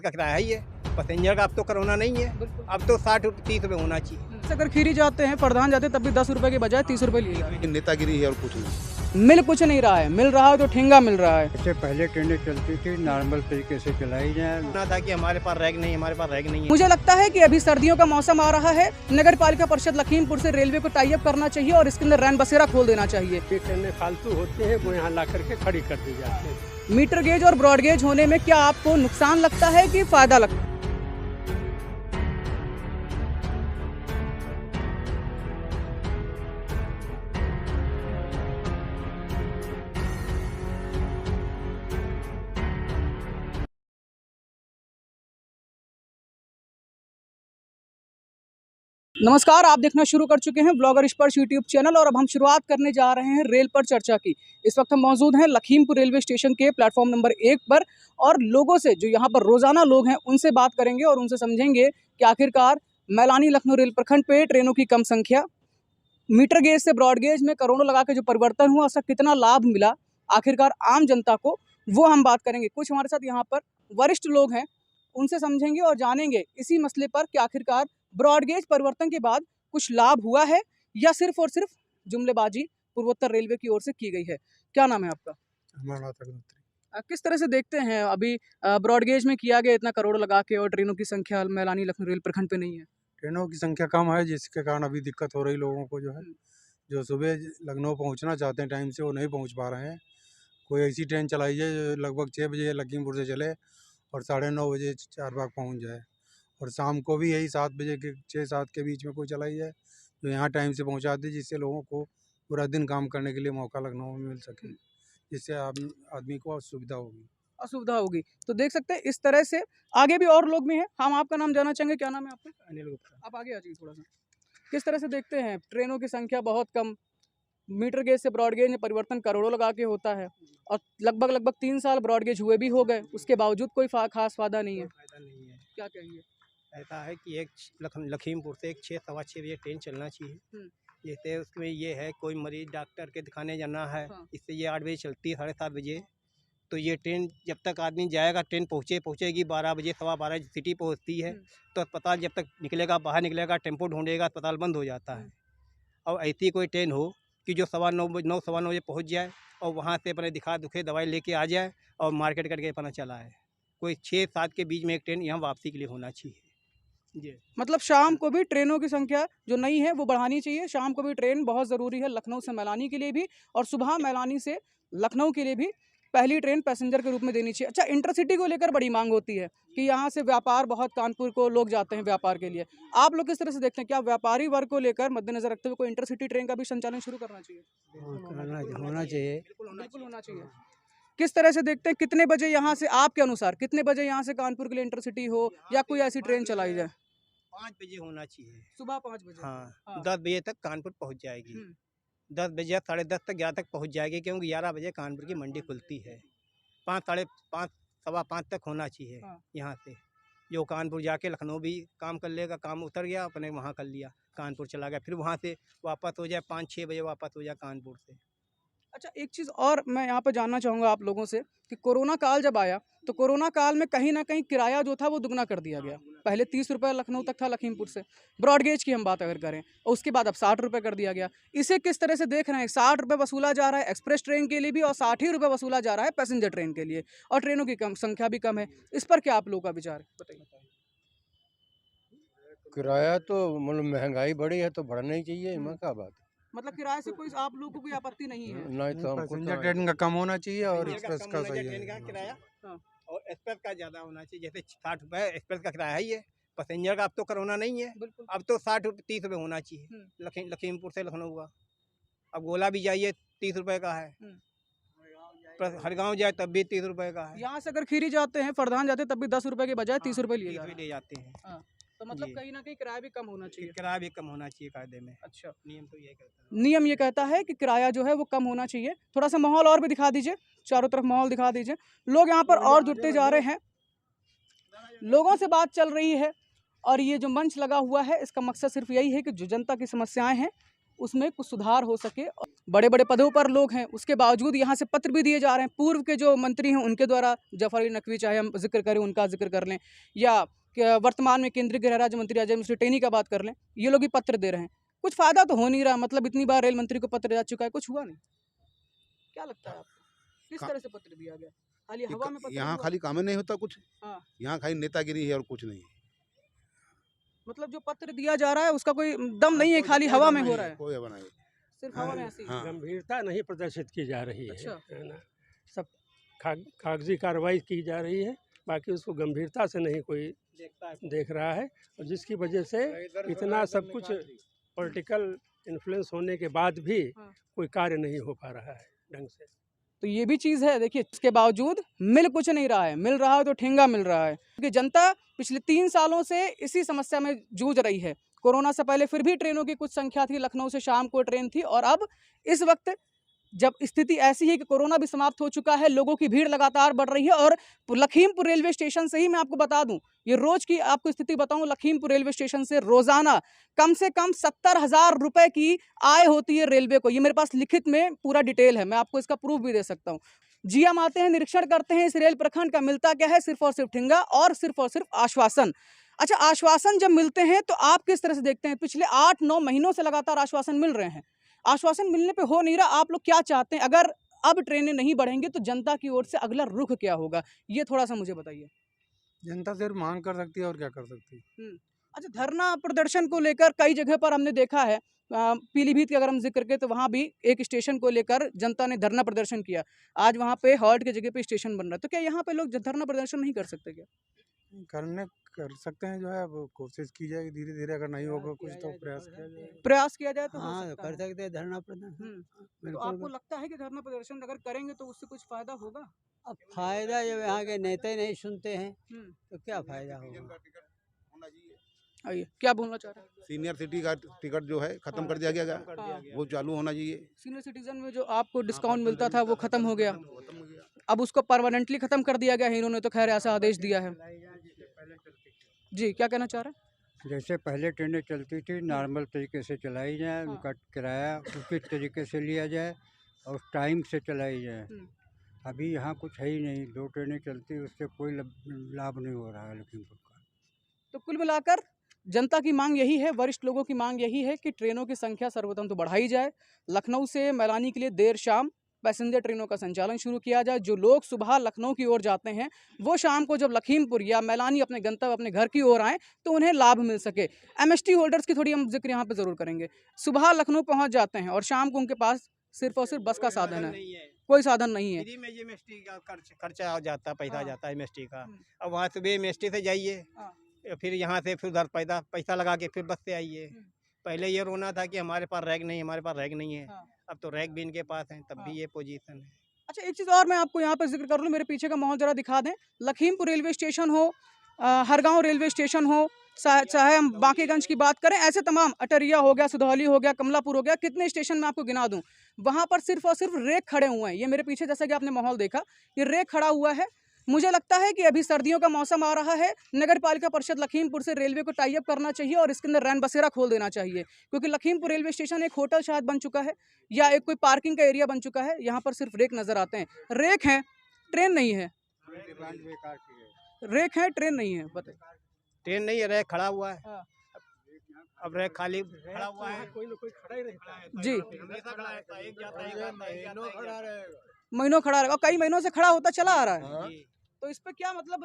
का किराया ही है, पैसेंजर का अब तो कोरोना नहीं है, अब तो 60-30 रुपये होना चाहिए। अगर खीरी जाते हैं प्रधान जाते हैं तब भी 10 रुपए के बजाय 30 रुपए लिए जा रहे नेतागिरी है और कुछ नहीं। हैं। मिल कुछ नहीं रहा है, मिल रहा है तो ठेंगा मिल रहा है। इससे पहले ट्रेनें चलती थी, नॉर्मल तरीके से चलाई जाए। ना था कि हमारे पास रैक नहीं, हमारे पास रैक नहीं है। मुझे लगता है कि अभी सर्दियों का मौसम आ रहा है, नगर पालिका परिषद लखीमपुर से रेलवे को टाई अप करना चाहिए और इसके अंदर रैन बसेरा खोल देना चाहिए। ट्रेनें फालतू होती है, वो यहाँ ला करके खड़ी कर दी जाती है। मीटर गेज और ब्रॉड गेज होने में क्या आपको नुकसान लगता है कि फायदा लगता है? नमस्कार, आप देखना शुरू कर चुके हैं ब्लॉगर स्पर्श यूट्यूब चैनल और अब हम शुरुआत करने जा रहे हैं रेल पर चर्चा की। इस वक्त हम मौजूद हैं लखीमपुर रेलवे स्टेशन के प्लेटफॉर्म नंबर 1 पर और लोगों से जो यहाँ पर रोजाना लोग हैं उनसे बात करेंगे और उनसे समझेंगे कि आखिरकार मैलानी लखनऊ रेल प्रखंड पे ट्रेनों की कम संख्या, मीटर गेज से ब्रॉड गेज में करोड़ों लगा के जो परिवर्तन हुआ उसका कितना लाभ मिला आखिरकार आम जनता को, वो हम बात करेंगे। कुछ हमारे साथ यहाँ पर वरिष्ठ लोग हैं, उनसे समझेंगे और जानेंगे इसी मसले पर कि आखिरकार ब्रॉड गेज परिवर्तन के बाद कुछ लाभ हुआ है या सिर्फ और सिर्फ जुमलेबाजी पूर्वोत्तर रेलवे की ओर से की गई है। क्या नाम है आपका? हमारा नाम अग्निहोत्री। किस तरह से देखते हैं अभी ब्रॉड गेज में किया गया इतना करोड़ लगा के और ट्रेनों की संख्या मैलानी लखनऊ रेल प्रखंड पे नहीं है? ट्रेनों की संख्या कम है, जिसके कारण अभी दिक्कत हो रही लोगों को। जो है जो सुबह लखनऊ पहुंचना चाहते हैं टाइम से, वो नहीं पहुंच पा रहे हैं। कोई ऐसी ट्रेन चलाई जाए जो लगभग 6 बजे लखीमपुर से चले और 9:30 बजे चारबाग पहुंच जाए, और शाम को भी यही 7 बजे के 6-7 के बीच में कोई चलाई जाए जो यहाँ टाइम से पहुँचा दे, जिससे लोगों को पूरा दिन काम करने के लिए मौका लखनऊ में मिल सके, जिससे आदमी को सुविधा होगी। असुविधा होगी। तो देख सकते हैं इस तरह से आगे भी और लोग भी हैं। हम आपका नाम जानना चाहेंगे, क्या नाम है आपका? अनिल गुप्ता। आप आगे आ जाइए थोड़ा सा। किस तरह से देखते हैं ट्रेनों की संख्या बहुत कम, मीटर गेज से ब्रॉड गेज में परिवर्तन करोड़ों लगा के होता है और लगभग 3 साल ब्रॉड गेज हुए भी हो गए, उसके बावजूद कोई खास फायदा नहीं है। फायदा नहीं है। क्या कहेंगे? ऐसा है कि एक लखीमपुर से एक 6-6:15 बजे ट्रेन चलना चाहिए। जैसे उसमें ये है कोई मरीज डॉक्टर के दिखाने जाना है, हाँ। इससे ये 8 बजे चलती है, 7:30 बजे। तो ये ट्रेन जब तक आदमी जाएगा, ट्रेन पहुँचेगी 12 बजे, 12:15 सिटी पहुँचती है। तो अस्पताल जब तक निकलेगा, बाहर निकलेगा, टेम्पो ढूंढेगा, अस्पताल बंद हो जाता है। और ऐसी कोई ट्रेन हो कि जो 9:15 बजे पहुँच जाए और वहाँ से अपने दिखा दुखे दवाई लेके आ जाए और मार्केट करके अपना चला है। कोई 6-7 के बीच में एक ट्रेन यहाँ वापसी के लिए होना चाहिए जी। मतलब शाम को भी ट्रेनों की संख्या जो नई है वो बढ़ानी चाहिए। शाम को भी ट्रेन बहुत ज़रूरी है, लखनऊ से मैलानी के लिए भी और सुबह मैलानी से लखनऊ के लिए भी पहली ट्रेन पैसेंजर के रूप में देनी चाहिए। अच्छा, इंटरसिटी को लेकर बड़ी मांग होती है कि यहाँ से व्यापार बहुत कानपुर को लोग जाते हैं व्यापार के लिए। आप लोग किस तरह से देखते हैं, क्या व्यापारी वर्ग को लेकर मद्देनजर रखते हुए कोई इंटरसिटी ट्रेन का भी संचालन शुरू करना चाहिए? होना चाहिए। बिल्कुल होना चाहिए। किस तरह से देखते हैं, कितने बजे यहाँ से आपके अनुसार कितने बजे यहाँ से कानपुर के लिए इंटरसिटी हो या कोई ऐसी ट्रेन चलाई जाए? 5 बजे होना चाहिए। सुबह 5 बजे। हाँ, 10 बजे तक कानपुर पहुँच जाएगी। 10 बजे 10:30 तक 11 तक पहुँच जाएगी, क्योंकि 11 बजे कानपुर की मंडी खुलती है। 5, 5:30, 5:15 तक होना चाहिए। हाँ। यहाँ से जो कानपुर जाके लखनऊ भी काम कर लेगा, काम उतर गया अपने वहाँ कर लिया, कानपुर चला गया, फिर वहाँ से वापस हो जाए 5-6 बजे वापस हो जाए कानपुर से। अच्छा, एक चीज़ और मैं यहाँ पर जानना चाहूँगा आप लोगों से कि कोरोना काल जब आया तो कोरोना काल में कहीं ना कहीं किराया जो था वो दुगना कर दिया गया। पहले 30 रुपये लखनऊ तक था लखीमपुर से, ब्रॉड गेज की हम बात अगर करें, और उसके बाद अब 60 रुपये कर दिया गया। इसे किस तरह से देख रहे हैं? 60 रुपये वसूला जा रहा है एक्सप्रेस ट्रेन के लिए भी और 60 ही रुपये वसूला जा रहा है पैसेंजर ट्रेन के लिए, और ट्रेनों की संख्या भी कम है। इस पर क्या आप लोगों का विचार है, बताइए। किराया तो मतलब महंगाई बढ़ी है तो बढ़ना ही चाहिए, इनमें क्या बात है। मतलब किराए से कोई आप लोगों को कोई आपत्ति नहीं है? नहीं तो हमको पैसेंजर तो ट्रेन का कम होना चाहिए और पैसेंजर का एक्सप्रेस कम का होना सही चाहिए, ट्रेन का है। किराया हाँ। और एक्सप्रेस का ज़्यादा होना चाहिए। जैसे 60 रुपये एक्सप्रेस का किराया ही है, पैसेंजर का अब तो कोरोना नहीं है, बिल्कुल। अब तो 60-30 रुपये होना चाहिए। लखीमपुर से लखनऊ का अब गोला भी जाइए 30 रुपये का है, हर गाँव जाए तब भी 30 रुपये का है। यहाँ से अगर खीरी जाते हैं प्रधान जाते हैं तब भी 10 रुपये के बजाय 30 रुपये लिए 30 जा रुपये रहे ले जाते हैं। हैं। तो मतलब जी। कहीं ना कहीं किराया भी कम होना चाहिए। किराया भी कम होना चाहिए कायदे में। अच्छा, नियम तो ये कहता है। नियम ये कहता है कि किराया जो है वो कम होना चाहिए। थोड़ा सा माहौल और भी दिखा दीजिए, चारों तरफ माहौल दिखा दीजिए। लोग यहाँ पर और जुटते जा रहे हैं, लोगों से बात चल रही है और ये जो मंच लगा हुआ है इसका मकसद सिर्फ यही है कि जो जनता की समस्याएं हैं उसमें कुछ सुधार हो सके। बड़े बड़े पदों पर लोग हैं, उसके बावजूद यहाँ से पत्र भी दिए जा रहे हैं। पूर्व के जो मंत्री हैं उनके द्वारा, जफर अली नकवी चाहे हम जिक्र करें, उनका जिक्र कर लें, या वर्तमान में केंद्रीय गृह राज्य मंत्री अजय मिश्रा टेनी का बात कर लें, ये लोग भी पत्र दे रहे हैं। कुछ फायदा तो हो नहीं रहा, मतलब इतनी बार रेल मंत्री को पत्र जा चुका है, कुछ हुआ नहीं। क्या लगता है आपको, किस तरह से पत्र दिया गया? खाली हवा में पत्र यहाँ हुआ? खाली काम नहीं होता कुछ। हाँ। यहाँ खाली नेतागिरी है और कुछ नहीं। मतलब जो पत्र दिया जा रहा है उसका कोई दम नहीं है, खाली हवा में हो रहा है, कोई हवा नहीं। सिर्फ हवा में ऐसी। हाँ। गंभीरता नहीं प्रदर्शित की जा रही अच्छा। है ना, सब कागजी कार्रवाई की जा रही है, बाकी उसको गंभीरता से नहीं कोई देख रहा है, और जिसकी वजह से इतना सब कुछ पॉलिटिकल इन्फ्लुएंस होने के बाद भी कोई कार्य नहीं हो पा रहा है ढंग से। तो ये भी चीज़ है, देखिए, इसके बावजूद मिल कुछ नहीं रहा है, मिल रहा है तो ठेंगा मिल रहा है, क्योंकि जनता पिछले 3 सालों से इसी समस्या में जूझ रही है। कोरोना से पहले फिर भी ट्रेनों की कुछ संख्या थी, लखनऊ से शाम को ट्रेन थी, और अब इस वक्त जब स्थिति ऐसी है कि कोरोना भी समाप्त हो चुका है, लोगों की भीड़ लगातार बढ़ रही है। और लखीमपुर रेलवे स्टेशन से ही मैं आपको बता दूं, ये रोज की आपको स्थिति बताऊं, लखीमपुर रेलवे स्टेशन से रोजाना कम से कम 70,000 रुपए की आय होती है रेलवे को। ये मेरे पास लिखित में पूरा डिटेल है, मैं आपको इसका प्रूफ भी दे सकता हूँ। जी, हम आते हैं, निरीक्षण करते हैं इस रेल प्रखंड का, मिलता क्या है? सिर्फ और सिर्फ ठेंगा और सिर्फ आश्वासन। अच्छा, आश्वासन जब मिलते हैं तो आप किस तरह से देखते हैं? पिछले 8-9 महीनों से लगातार आश्वासन मिल रहे हैं, आश्वासन मिलने पे हो नहीं रहा। आप लोग क्या चाहते हैं? अगर अब ट्रेनें नहीं बढ़ेंगी तो जनता की ओर से अगला रुख क्या होगा, ये थोड़ा सा मुझे बताइए। जनता सिर्फ मांग कर सकती है और क्या कर सकती है। अच्छा, धरना प्रदर्शन को लेकर कई जगह पर हमने देखा है, पीलीभीत की अगर हम जिक्र करें तो वहाँ भी एक स्टेशन को लेकर जनता ने धरना प्रदर्शन किया। आज वहाँ पे हॉल्ट की जगह पे स्टेशन बन रहा है, तो क्या यहाँ पे लोग धरना प्रदर्शन नहीं कर सकते क्या? कर सकते हैं, जो है अब कोशिश की जाएगी धीरे धीरे, अगर नहीं होगा कुछ तो प्रयास किया जाएगा। प्रयास किया जाए तो हो हाँ, सकता कर है। सकते हैं धरना प्रदर्शन। तो बिल्कुल। आपको लगता है कि धरना प्रदर्शन अगर करेंगे तो उससे कुछ फायदा होगा? अब फायदा जब यहाँ के नेता नहीं सुनते हैं हम्म, तो क्या फायदा होगा। आइए, क्या बोलना चाह रहे हैं? सीनियर सिटी का टिकट जो है खत्म कर दिया गया, हाँ। वो चालू होना चाहिए। सीनियर सिटीजन में जो आपको डिस्काउंट मिलता था वो खत्म हो गया, खत्म हो गया। अब उसको परमानेंटली खत्म कर दिया गया है, इन्होंने तो खैर ऐसा आदेश दिया है। जी, क्या कहना चाह रहे हैं? जैसे पहले ट्रेनें चलती थी नॉर्मल तरीके से चलाई जाए, हाँ। उनका किराया उचित तरीके से लिया जाए और टाइम से चलाई जाए। अभी यहाँ कुछ है ही नहीं, 2 ट्रेनें चलती, उससे कोई लाभ नहीं हो रहा है लखीमपुर का। तो कुल मिलाकर जनता की मांग यही है, वरिष्ठ लोगों की मांग यही है कि ट्रेनों की संख्या सर्वप्रथम तो बढ़ाई जाए, लखनऊ से मैलानी के लिए देर शाम पैसेंजर ट्रेनों का संचालन शुरू किया जाए। जो लोग सुबह लखनऊ की ओर जाते हैं वो शाम को जब लखीमपुर या मैलानी अपने गंतव्य अपने घर की ओर आएँ तो उन्हें लाभ मिल सके। एमएसटी होल्डर्स की थोड़ी हम जिक्र यहाँ पे ज़रूर करेंगे। सुबह लखनऊ पहुँच जाते हैं और शाम को उनके पास सिर्फ और सिर्फ बस का साधन है, कोई साधन नहीं है। फ्री में ये एमएसटी का खर्चा आ जाता है, पैसा आ हाँ। जाता है एमएसटी का। अब वहाँ सुबह एमएसटी से जाइए, हाँ। फिर यहाँ से फिर उधर पैसा लगा के फिर बस से आइए। पहले ये रोना था कि हमारे पास रैक नहीं, हमारे पास रैक नहीं है। हाँ। अब तो रैक भी इनके पास है, तब हाँ। भी ये पोजीशन है। अच्छा, एक चीज़ और मैं आपको यहाँ पर जिक्र कर लूँ, मेरे पीछे का माहौल ज़रा दिखा दें। लखीमपुर रेलवे स्टेशन हो, हरगांव रेलवे स्टेशन हो, चाहे हम बांकीगंज की बात करें, ऐसे तमाम, अटरिया हो गया, सुधौली हो गया, कमलापुर हो गया, कितने स्टेशन में आपको गिना दूं, वहाँ पर सिर्फ और सिर्फ रेक खड़े हुए हैं। ये मेरे पीछे जैसा कि आपने माहौल देखा, ये रेक खड़ा हुआ है। मुझे लगता है कि अभी सर्दियों का मौसम आ रहा है, नगर पालिका परिषद लखीमपुर से रेलवे को टाई अप करना चाहिए और इसके अंदर रैन बसेरा खोल देना चाहिए, क्योंकि लखीमपुर रेलवे स्टेशन एक होटल शायद बन चुका है या एक कोई पार्किंग का एरिया बन चुका है। यहाँ पर सिर्फ रेक नज़र आते हैं, रेक हैं, ट्रेन नहीं है। रेक है, ट्रेन नहीं है, बताइए। ट्रेन नहीं है, रैक खड़ा हुआ है। हाँ। अब रैक खाली खड़ा हुआ है, कोई ना कोई खड़ा ही रहता है। जी, हमेशा खड़ा रहता है, एक जाता है, एक आता है, एक जाता है, एक जाता है। महीनों खड़ा रहेगा, कई महीनों से खड़ा होता चला आ रहा है। जी। तो इस पे क्या मतलब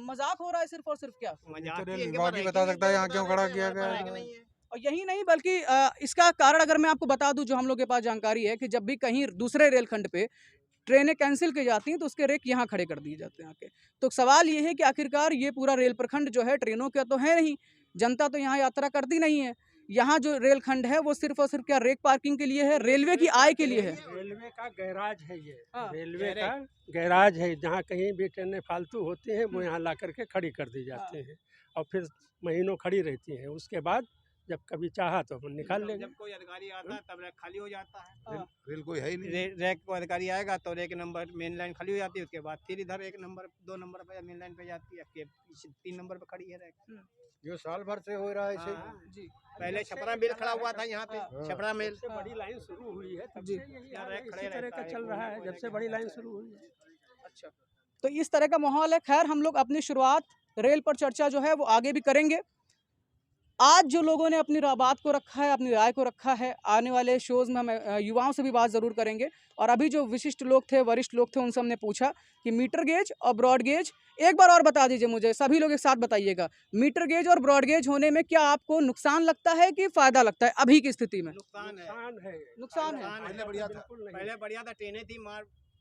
मजाक हो रहा है सिर्फ और सिर्फ क्या? मजाक रेल ही है, इनके विभाग पास ही रैक बता ही नहीं, सकता है यहाँ बता क्यों रहे खड़ा थे, किया हमारे पास गया रैक है। नहीं है। और यही नहीं बल्कि इसका कारण अगर मैं आपको बता दूं, जो हम लोग के पास जानकारी है कि जब भी कहीं दूसरे रेलखंड पे ट्रेनें कैंसिल की जाती हैं तो उसके रेक यहाँ खड़े कर दिए जाते हैं आके। तो सवाल ये है कि आखिरकार ये पूरा रेल प्रखंड जो है ट्रेनों का तो है नहीं, जनता तो यहाँ यात्रा करती नहीं है। यहाँ जो रेलखंड है वो सिर्फ और सिर्फ क्या रेक पार्किंग के लिए है, रेलवे की आय के लिए है। रेलवे का गैराज है ये, हाँ, रेलवे का गैराज है, जहाँ कहीं भी ट्रेनें फालतू होती हैं वो यहाँ ला करके खड़ी कर दी जाती हैं और फिर महीनों खड़ी रहती हैं। उसके बाद जब कभी चाहा तो अपन निकाल लेंगे। जब कोई अधिकारी आता है तब रैक खाली हो जाता है। रेल कोई है ही नहीं। रैक को अधिकारी आएगा तो रैक नंबर मेन लाइन खाली हो जाती है, उसके बाद फिर इधर 1 नंबर 2 नंबर पे मेन लाइन पे जाती है, के 3 नंबर पे खड़ी है रैक। जो साल भर से हो रहा है ऐसे हाँ, जी। पहले छपरा मेल खड़ा हुआ था यहाँ पे, छपरा मेल से बड़ी लाइन शुरू हुई है तब जी। से यही यहाँ हाल है, रैक खड़े इसी तरह रहता का है, चल कोई रहा है कोई जब से नहीं बड़ी रहता लाइन है। शुरू हुई है। अच्छा, तो इस तरह का माहौल है। खैर हम लोग अपनी शुरुआत रेल पर चर्चा जो है वो आगे भी करेंगे। आज जो लोगों ने अपनी बात को रखा है, अपनी राय को रखा है, आने वाले शोज़ में हम युवाओं से भी बात ज़रूर करेंगे। और अभी जो विशिष्ट लोग थे, वरिष्ठ लोग थे, उनसे हमने पूछा कि मीटर गेज और ब्रॉड गेज, एक बार और बता दीजिए मुझे, सभी लोग एक साथ बताइएगा, मीटर गेज और ब्रॉड गेज होने में क्या आपको नुकसान लगता है कि फ़ायदा लगता है अभी की स्थिति में? नुकसान है। नुकसान है। पहले बढ़िया था। बिल्कुल नहीं। पहले बढ़िया था, ट्रेनें थी,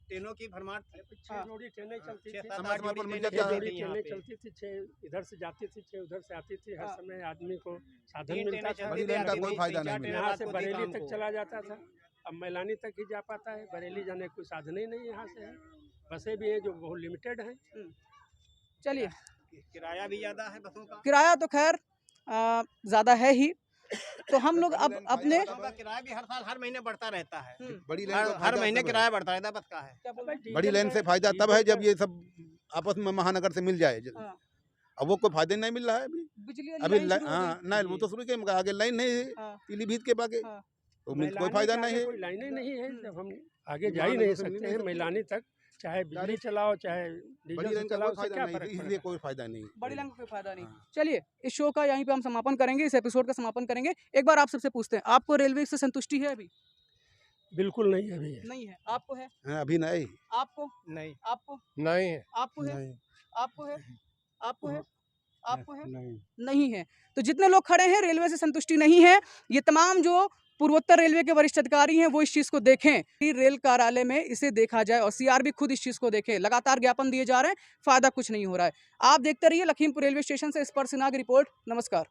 ट्रेनों की भरमार थी। 6 जोड़ी ट्रेनें चलती थी, 6-7 समय पर मिल 8 जाता है। जोड़ी ट्रेनें ट्रेनें चलती थी, 6 इधर से जाती थी, 6 उधर से आती थी। हर हाँ। समय आदमी को साधन 3 मिलता ट्रेनें था। बड़ी चलती थी, लाइन का आती कोई थी, फायदा 3-4 नहीं ट्रेनें यहाँ रात से को थी बरेली शाम तक को। चला जाता था, अब मैलानी तक ही जा पाता है। बरेली जाने कोई साधन ही नहीं यहाँ से है। बसें भी हैं जो बहुत लिमिटेड हैं। चलिए, किराया भी ज़्यादा है बसों का। किराया तो खैर ज़्यादा है ही। तो हम लोग अब अपने बसों का किराया भी हर साल हर महीने बढ़ता रहता है। बड़ी लाइन का हर फायदा महीने तब है। किराया बढ़ता रहता है बस का है। क्या बोल रहे हैं? बड़ी लाइन से फायदा तब है जब ये सब आपस में महानगर से मिल जाए। हाँ। अब वो कोई फायदा नहीं मिल रहा है अभी। बिजली वाली अभी लाइन शुरू हो हाँ गई। ना, वो तो शुरू के आगे लाइन नहीं है हाँ। पीलीभीत के बागे, हाँ। तो कोई मैलानी फायदा के नहीं आगे है। कोई लाइनें नहीं है, जब हम आगे जा ही नहीं सकते हैं मैलानी तक, चाहे बिजली चलाओ चाहे बड़ी डीजल से लाइन का चलाओ, कोई उससे फायदा क्या नहीं, फर्क इसलिए पड़ता है। कोई फायदा नहीं। बड़ी लाइन का कोई फायदा नहीं। हाँ। चलिए, इस शो का यहीं पे हम समापन करेंगे, इस एपिसोड का समापन करेंगे। एक बार आप सबसे पूछते हैं, आपको रेलवे से संतुष्टि है अभी? बिल्कुल नहीं है अभी। नहीं है। आपको है? हाँ, अभी नहीं। आपको? नहीं। आपको? नहीं है। आपको है? आपको है? आपको है? आपको है? नहीं। नहीं है। तो जितने लोग खड़े हैं रेलवे से संतुष्टि नहीं है। ये तमाम जो पूर्वोत्तर रेलवे के वरिष्ठ अधिकारी हैं वो इस चीज़ को देखें कि रेल कार्यालय में इसे देखा जाए और सीआरबी खुद इस चीज़ को देखें। लगातार ज्ञापन दिए जा रहे हैं, फ़ायदा कुछ नहीं हो रहा है। आप देखते रहिए लखीमपुर रेलवे स्टेशन से स्पर्श नाग रिपोर्ट। नमस्कार।